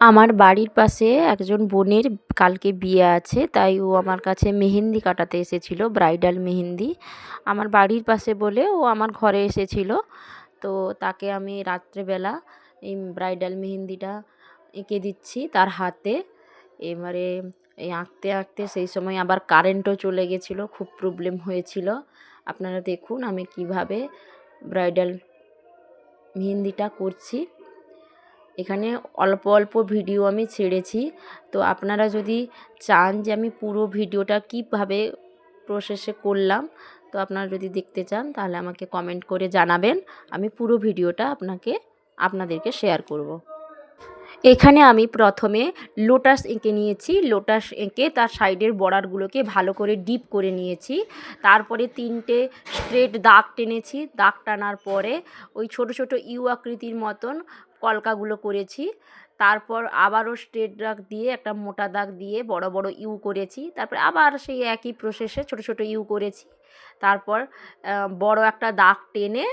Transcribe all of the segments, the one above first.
আমার বাড়ির পাশে একজন বোনের কালকে বিয়ে আছে, তাই ও আমার কাছে মেহেন্দি কাটাতে এসেছিল, ব্রাইডাল মেহেন্দি। আমার বাড়ির পাশে বলে ও আমার ঘরে এসেছিল। তো তাকে আমি রাত্রেবেলা এই ব্রাইডাল মেহেন্দিটা এঁকে দিচ্ছি তার হাতে। এবারে এই আঁকতে আঁকতে সেই সময় আবার কারেন্টও চলে গেছিলো, খুব প্রবলেম হয়েছিল। আপনারা দেখুন আমি কিভাবে ব্রাইডাল মেহেন্দিটা করছি। এখানে অল্প অল্প ভিডিও আমি ছেড়েছি, তো আপনারা যদি চান যে আমি পুরো ভিডিওটা কীভাবে প্রসেসে করলাম, তো আপনারা যদি দেখতে চান তাহলে আমাকে কমেন্ট করে জানাবেন। আমি পুরো ভিডিওটা আপনাদেরকে শেয়ার করব। এখানে আমি প্রথমে লোটাস এঁকে নিয়েছি। লোটাস এঁকে তার সাইডের বর্ডারগুলোকে ভালো করে ডিপ করে নিয়েছি। তারপরে 3টে স্ট্রেট দাগ টেনেছি। দাগ টানার পরে ওই ছোট ছোট ইউ আকৃতির মতন কলকাগুলো করেছি। তারপর আবারও স্ট্রেট দাগ দিয়ে একটা মোটা দাগ দিয়ে বড় বড় ইউ করেছি। তারপর আবার সেই একই প্রসেসে ছোট ছোট ইউ করেছি। তারপর বড় একটা দাগ টেনে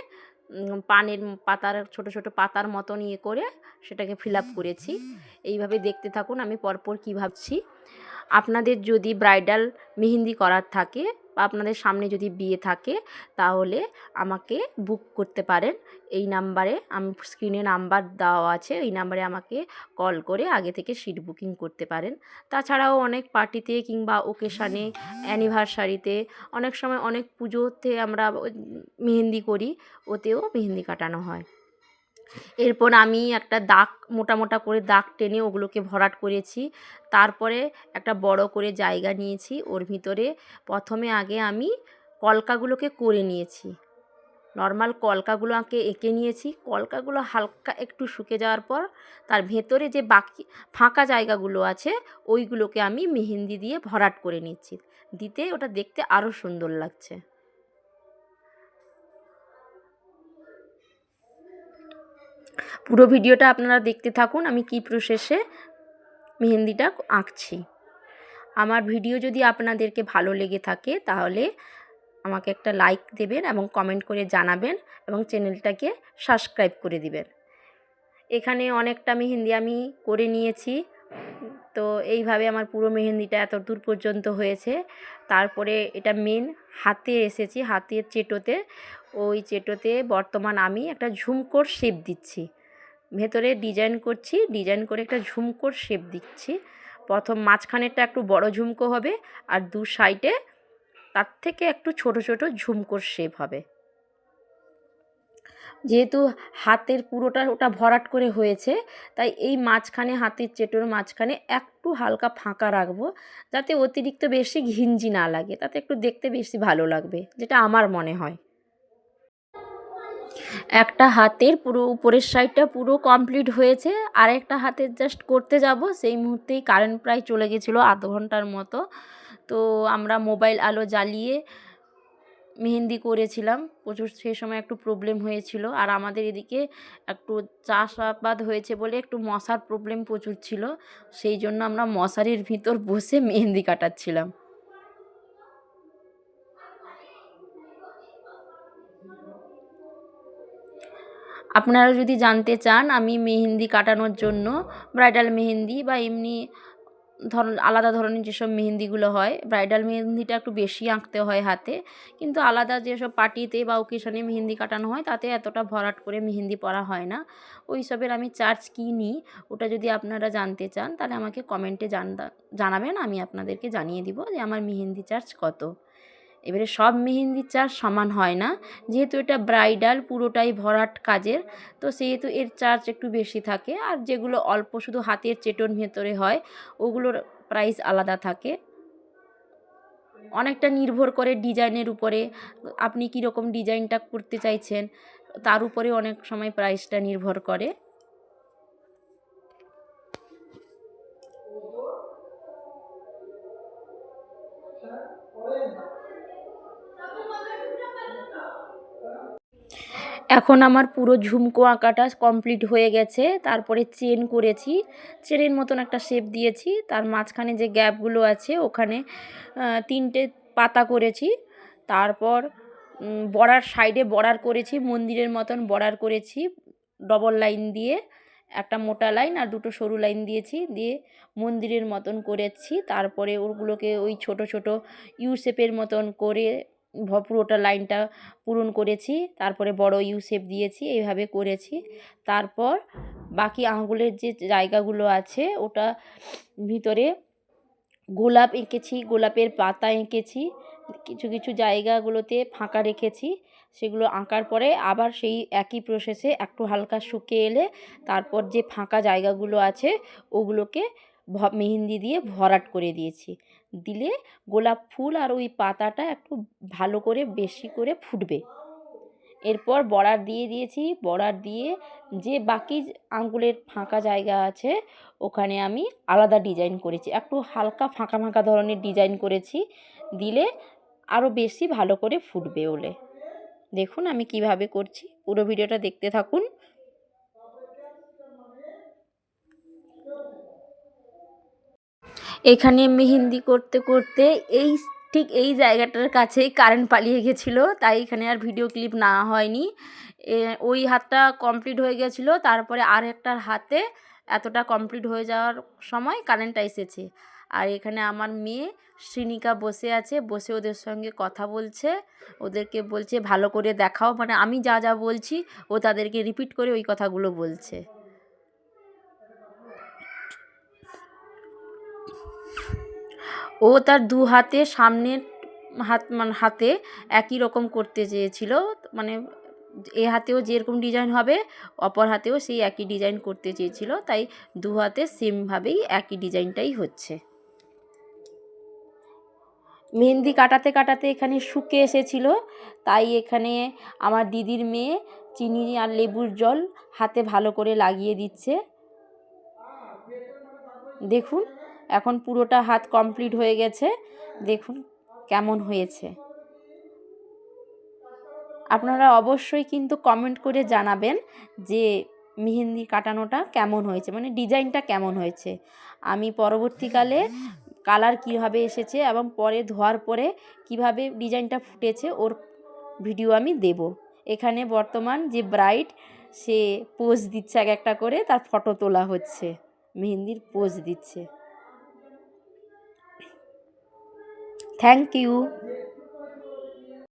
পানের পাতার ছোট ছোট পাতার মতন ইয়ে করে সেটাকে ফিল আপ করেছি। এইভাবে দেখতে থাকুন আমি পরপর কী ভাবছি। আপনাদের যদি ব্রাইডাল মেহেন্দি করার থাকে বা আপনাদের সামনে যদি বিয়ে থাকে তাহলে আমাকে বুক করতে পারেন। এই নাম্বারে স্ক্রিনে নাম্বার দেওয়া আছে, এই নাম্বারে আমাকে কল করে আগে থেকে সিট বুকিং করতে পারেন। তাছাড়াও অনেক পার্টিতে কিংবা ওকেশানে, অ্যানিভার্সারিতে, অনেক সময় অনেক পুজোতে আমরা মেহেন্দি করি, ওতেও মেহেন্দি কাটানো হয়। এরপর আমি একটা দাগ মোটা মোটা করে দাগ টেনে ওগুলোকে ভরাট করেছি। তারপরে একটা বড় করে জায়গা নিয়েছি, ওর ভিতরে প্রথমে আগে আমি কলকাগুলোকে করে নিয়েছি। নর্মাল কলকাগুলো এঁকে নিয়েছি। কলকাগুলো হালকা একটু শুকে যাওয়ার পর তার ভেতরে যে বাকি ফাঁকা জায়গাগুলো আছে ওইগুলোকে আমি মেহেন্দি দিয়ে ভরাট করে নিচ্ছি। দিতে ওটা দেখতে আরও সুন্দর লাগছে। পুরো ভিডিওটা আপনারা দেখতে থাকুন আমি কী প্রসেসে মেহেন্দিটা আঁকছি। আমার ভিডিও যদি আপনাদেরকে ভালো লেগে থাকে তাহলে আমাকে একটা লাইক দেবেন এবং কমেন্ট করে জানাবেন এবং চ্যানেলটাকে সাবস্ক্রাইব করে দিবেন। এখানে অনেকটা মেহেন্দি আমি করে নিয়েছি। তো এইভাবে আমার পুরো মেহেন্দিটা এত দূর পর্যন্ত হয়েছে। তারপরে এটা মেন হাতে এসেছি, হাতের চেটোতে। ওই চেটোতে বর্তমান আমি একটা ঝুমকোর শেপ দিচ্ছি। ভেতরে ডিজাইন করছি, ডিজাইন করে একটা ঝুমকোর শেপ দিচ্ছি। প্রথম মাঝখানেরটা একটু বড় ঝুমকো হবে আর দু সাইডে তার থেকে একটু ছোট ছোট ঝুমকোর শেপ হবে। যেহেতু হাতের পুরোটা ওটা ভরাট করে হয়েছে, তাই এই মাঝখানে হাতের চেটোর মাঝখানে একটু হালকা ফাঁকা রাখবো, যাতে অতিরিক্ত বেশি ঘিঞ্জি না লাগে, তাতে একটু দেখতে বেশি ভালো লাগবে, যেটা আমার মনে হয়। একটা হাতের পুরো উপরের সাইডটা পুরো কমপ্লিট হয়েছে, আর একটা হাতের জাস্ট করতে যাব সেই মুহূর্তেই কারেন্ট প্রায় চলে গেছিলো আধ ঘন্টার মতো। তো আমরা মোবাইল আলো জ্বালিয়ে মেহেন্দি করেছিলাম, প্রচুর সেই সময় একটু প্রবলেম হয়েছিল। আর আমাদের এদিকে একটু চাষাবাদ হয়েছে বলে একটু মশার প্রবলেম প্রচুর ছিল, সেই জন্য আমরা মশারির ভিতর বসে মেহেন্দি কাটাচ্ছিলাম। আপনারা যদি জানতে চান আমি মেহেন্দি কাটানোর জন্য ব্রাইডাল মেহেন্দি বা এমনি আলাদা ধরনের যেসব মেহেন্দিগুলো হয়, ব্রাইডাল মেহেন্দিটা একটু বেশি আঁকতে হয় হাতে, কিন্তু আলাদা যেসব পার্টিতে বা ওকেশনে মেহেন্দি কাটানো হয় তাতে এতটা ভরাট করে মেহেন্দি পরা হয় না। ওই সবের আমি চার্জ কী নিই ওটা যদি আপনারা জানতে চান তাহলে আমাকে কমেন্টে জানাবেন, আমি আপনাদেরকে জানিয়ে দিব যে আমার মেহেন্দি চার্জ কত। এবারে সব মেহেন্দির চার্জ সমান হয় না, যেহেতু এটা ব্রাইডাল পুরোটাই ভরাট কাজের, তো সেহেতু এর চার্জ একটু বেশি থাকে। আর যেগুলো অল্প শুধু হাতের চেটোর ভেতরে হয় ওগুলোর প্রাইস আলাদা থাকে। অনেকটা নির্ভর করে ডিজাইনের উপরে, আপনি কীরকম ডিজাইনটা করতে চাইছেন তার উপরে অনেক সময় প্রাইসটা নির্ভর করে। এখন আমার পুরো ঝুমকো আঁকাটা কমপ্লিট হয়ে গেছে। তারপরে চেন করেছি, চেনের মতন একটা শেপ দিয়েছি, তার মাঝখানে যে গ্যাপগুলো আছে ওখানে 3টে পাতা করেছি। তারপর বর্ডার সাইডে বর্ডার করেছি, মন্দিরের মতন বর্ডার করেছি ডবল লাইন দিয়ে। একটা মোটা লাইন আর দুটো সরু লাইন দিয়েছি, দিয়ে মন্দিরের মতন করেছি। তারপরে ওগুলোকে ওই ছোট ছোট ইউ শেপের মতন করে পুরোটা লাইনটা পূরণ করেছি। তারপরে বড় ইউ শেপ দিয়েছি, এইভাবে করেছি। তারপর বাকি আঙুলের যে জায়গাগুলো আছে ওটা ভিতরে গোলাপ এঁকেছি, গোলাপের পাতা এঁকেছি, কিছু কিছু জায়গাগুলোতে ফাঁকা রেখেছি। সেগুলো আঁকার পরে আবার সেই একই প্রসেসে একটু হালকা শুকিয়ে এলে তারপর যে ফাঁকা জায়গাগুলো আছে ওগুলোকে মেহেন্দি দিয়ে ভরাট করে দিয়েছি। দিলে গোলাপ ফুল আর ওই পাতাটা একটু ভালো করে বেশি করে ফুটবে। এরপর বর্ডার দিয়ে দিয়েছি, বর্ডার দিয়ে যে বাকি আঙুলের ফাঁকা জায়গা আছে ওখানে আমি আলাদা ডিজাইন করেছি, একটু হালকা ফাঁকা ফাঁকা ধরনের ডিজাইন করেছি। দিলে আরও বেশি ভালো করে ফুটবে বলে। দেখুন আমি কিভাবে করছি, পুরো ভিডিওটা দেখতে থাকুন। এখানে মেহেন্দি করতে করতে ঠিক এই জায়গাটার কাছেই কারেন্ট পালিয়ে গেছিলো, তাই এখানে আর ভিডিও ক্লিপ না হয়নি। ওই হাতটা কমপ্লিট হয়ে গেছিলো, তারপরে আর একটার হাতে এতটা কমপ্লিট হয়ে যাওয়ার সময় কারেন্টটা এসেছে। আর এখানে আমার মেয়ে শ্রীনিকা বসে আছে, বসে ওদের সঙ্গে কথা বলছে, ওদেরকে বলছে ভালো করে দেখাও, মানে আমি যা যা বলছি ও তাদেরকে রিপিট করে ওই কথাগুলো বলছে। ও তার দু হাতে সামনের হাতে একই রকম করতে চেয়েছিল, মানে এ হাতেও যেরকম ডিজাইন হবে অপর হাতেও সেই একই ডিজাইন করতে চেয়েছিল, তাই দু হাতে সেমভাবেই একই ডিজাইনটাই হচ্ছে। মেহেন্দি কাটাতে কাটাতে এখানে শুকিয়ে এসেছিল, তাই এখানে আমার দিদির মেয়ে চিনি আর লেবুর জল হাতে ভালো করে লাগিয়ে দিচ্ছে। দেখুন এখন পুরোটা হাত কমপ্লিট হয়ে গেছে, দেখুন কেমন হয়েছে। আপনারা অবশ্যই কিন্তু কমেন্ট করে জানাবেন যে মেহেন্দি কাটানোটা কেমন হয়েছে, মানে ডিজাইনটা কেমন হয়েছে। আমি পরবর্তীকালে কালার কীভাবে এসেছে এবং পরে ধোয়ার পরে কিভাবে ডিজাইনটা ফুটেছে ওর ভিডিও আমি দেব। এখানে বর্তমান যে ব্রাইড সে পোজ দিচ্ছে, এক একটা করে তার ফটো তোলা হচ্ছে, মেহেন্দির পোজ দিচ্ছে। Thank you.